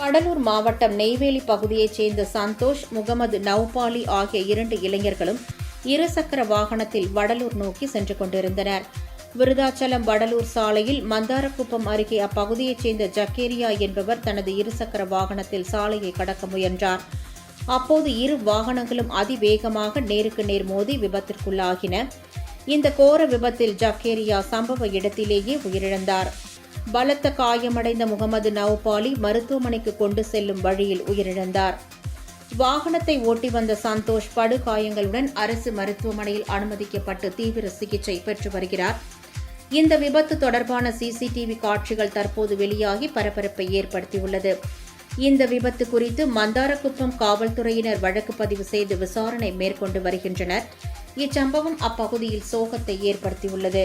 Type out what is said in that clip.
கடலூர் மாவட்டம் நெய்வேலி பகுதியைச் சேர்ந்த சந்தோஷ், முகமது நவ்பாலி ஆகிய 2 இளைஞர்களும் இருசக்கர வாகனத்தில் வடலூர் நோக்கி சென்று கொண்டிருந்தனர். விருதாச்சலம் வடலூர் சாலையில் மந்தாரக்குப்பம் அருகே அப்பகுதியைச் சேர்ந்த ஜக்கேரியா என்பவர் தனது இருசக்கர வாகனத்தில் சாலையை கடக்க முயன்றார். அப்போது இரு வாகனங்களும் அதிவேகமாக நேருக்கு நேர் மோதி விபத்திற்குள்ளாகின. இந்த கோர விபத்தில் ஜக்கேரியா சம்பவ இடத்திலேயே உயிரிழந்தார். பலத்த காயமடைந்த முகமது நவ்பாலி மருத்துவமனைக்கு கொண்டு செல்லும் வழியில் உயிரிழந்தார். வாகனத்தை ஓட்டி வந்த சந்தோஷ் படுகாயங்களுடன் அரசு மருத்துவமனையில் அனுமதிக்கப்பட்டு தீவிர சிகிச்சை பெற்று வருகிறார். இந்த விபத்து தொடர்பான சிசிடிவி காட்சிகள் தற்போது வெளியாகி பரபரப்பை ஏற்படுத்தியுள்ளது. இந்த விபத்து குறித்து மந்தாரக்குப்பம் காவல்துறையினர் வழக்கு பதிவு செய்து விசாரணை மேற்கொண்டு வருகின்றனர். இச்சம்பவம் அப்பகுதியில் சோகத்தை ஏற்படுத்தியுள்ளது.